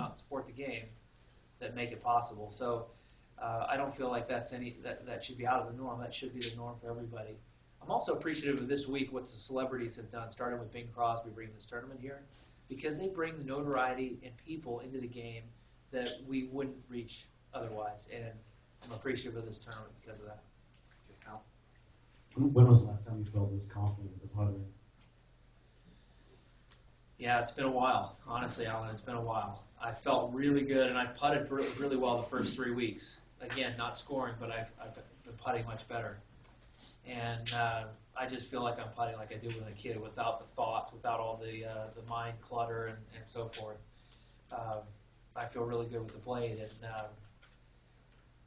out and support the game that make it possible. So I don't feel like that should be out of the norm. That should be the norm for everybody. I'm also appreciative of this week what the celebrities have done, starting with Bing Crosby bringing this tournament here, because they bring the notoriety and people into the game that we wouldn't reach otherwise. And I'm appreciative of this tournament because of that. Al? When was the last time you felt this confident with the putter? Yeah, it's been a while. Honestly, Alan, it's been a while. I felt really good, and I putted really well the first 3 weeks. Again, not scoring, but I've been putting much better. And I just feel like I'm putting like I did when a kid, without the thoughts, without all the mind clutter and so forth. I feel really good with the blade. And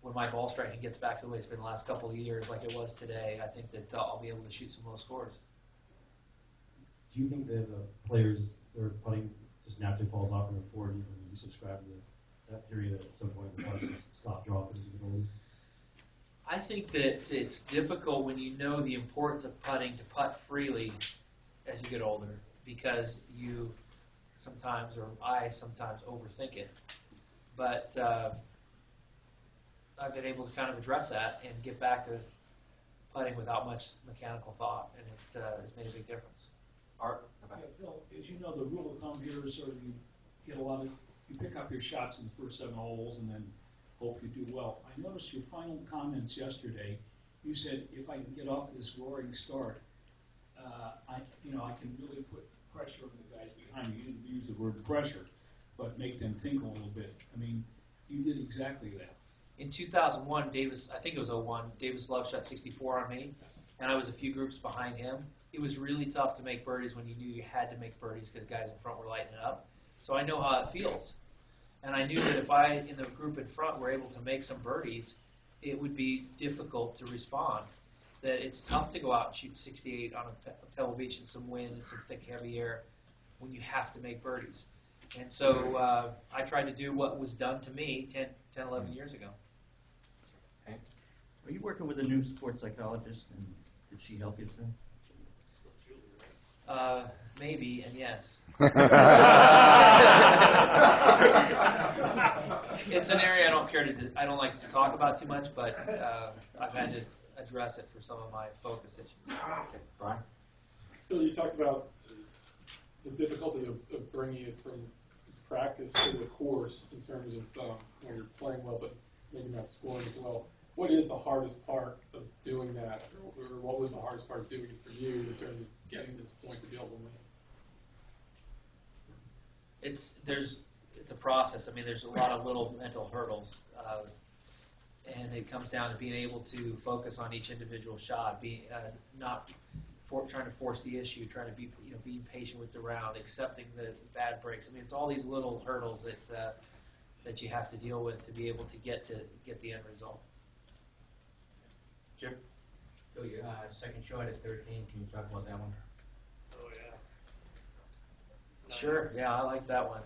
when my ball striking gets back to the way it's been the last couple of years, like it was today, I think that I'll be able to shoot some low scores. Do you think that players, their putting just naturally falls off in their 40s, and you subscribe to that theory that at some point the putts just stop dropping as you get older? I think that it's difficult when you know the importance of putting to putt freely as you get older, because you sometimes, or I sometimes, overthink it. But I've been able to kind of address that and get back to putting without much mechanical thought, and it's made a big difference. Art? Yeah, Phil, as you know, the rule of thumb here is sort of you pick up your shots in the first 7 holes and then hope you do well. I noticed your final comments yesterday. You said, if I can get off this roaring start, I can really put pressure on the guys behind me. You didn't use the word pressure, but make them think a little bit. I mean, you did exactly that. In 2001, Davis, I think it was 01, Davis Love shot 64 on me, and I was a few groups behind him. It was really tough to make birdies when you knew you had to make birdies because guys in front were lighting it up. So I know how it feels. And I knew that if I, in the group in front, were able to make some birdies, it would be difficult to respond. That it's tough to go out and shoot 68 on a Pebble Beach in some wind and some thick, heavy air when you have to make birdies. And so I tried to do what was done to me 10, 11 years ago. Okay. Are you working with a new sports psychologist, and did she help you today? Maybe, and yes. It's an area I don't like to talk about too much, but I've had to address it for some of my focus issues. Okay. Brian? Phil, you talked about the difficulty of bringing it from practice to the course in terms of when you're playing well, but maybe not scoring as well. What is the hardest part of doing that, or what was the hardest part of doing it for you in terms of getting to this point to be able to win? It's a process. I mean, there's a lot of little mental hurdles, and it comes down to being able to focus on each individual shot, trying to force the issue, trying to be being patient with the round, accepting the bad breaks. I mean, it's all these little hurdles that you have to deal with to be able to get the end result. Jim? So your second shot at 13, can you talk about that one? Oh, yeah. Sure, yeah, I like that one.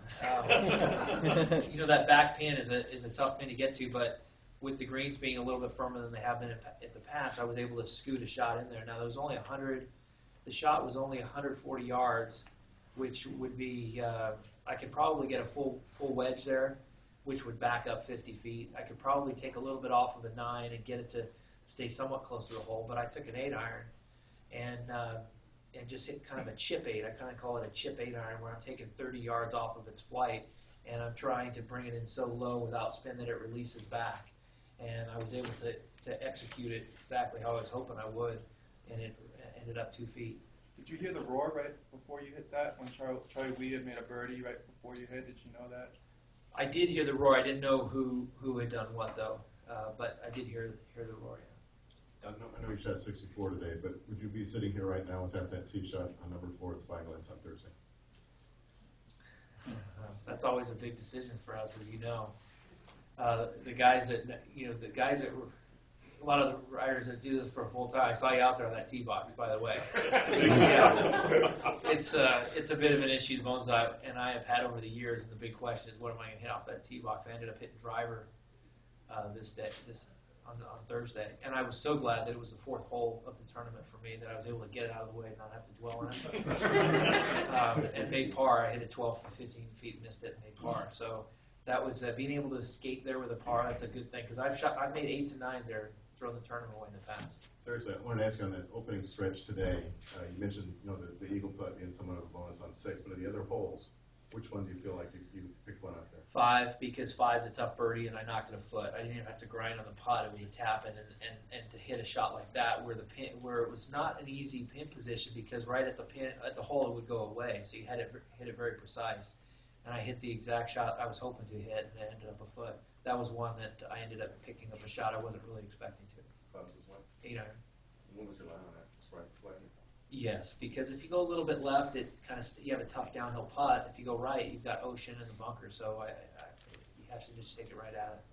That back pin is a tough pin to get to, but with the greens being a little bit firmer than they have been in the past, I was able to scoot a shot in there. Now, there was only 100. The shot was only 140 yards, which would be, I could probably get a full wedge there, which would back up 50 feet. I could probably take a little bit off of the 9 and get it to stay somewhat close to the hole, but I took an 8 iron and just hit kind of a chip 8. I kind of call it a chip 8 iron, where I'm taking 30 yards off of its flight, and I'm trying to bring it in so low without spin that it releases back. And I was able to execute it exactly how I was hoping I would, and it ended up 2 feet. Did you hear the roar right before you hit that? When Charlie Wee had made a birdie right before you hit, did you know that? I did hear the roar. I didn't know who had done what, though, but I did hear the roar, yeah. I know you shot 64 today, but would you be sitting here right now without that tee shot on number 4 at Spyglass on Thursday? That's always a big decision for us, as you know. The guys that a lot of the riders that do this for a full time. I saw you out there on that tee box, by the way. It's a bit of an issue. The bones and I have had over the years, and the big question is, what am I going to hit off that tee box? I ended up hitting driver on Thursday, and I was so glad that it was the 4th hole of the tournament for me, that I was able to get it out of the way and not have to dwell on it. And made par. I hit it 12 from 15 feet, missed it, and made par. So that was being able to escape there with a par. That's a good thing because I've made 8s and 9s there, thrown the tournament away in the past. Seriously, I wanted to ask you on that opening stretch today. You mentioned, the eagle putt being somewhat of a bonus on 6, but of the other holes, which one do you feel like you picked one out there? 5, because 5 is a tough birdie, and I knocked it a foot. I didn't even have to grind on the putt. It was a tap in, and to hit a shot like that, where it was not an easy pin position, because right at the hole it would go away. So you had to hit it very precise. And I hit the exact shot I was hoping to hit, and it ended up a foot. That was one that I ended up picking up a shot I wasn't really expecting to. Cubs as well. 8 iron. What was your line on that? Just right flag? Yes, because if you go a little bit left, it kind of you have a tough downhill putt. If you go right, you've got ocean and the bunker, so you have to just take it right at it.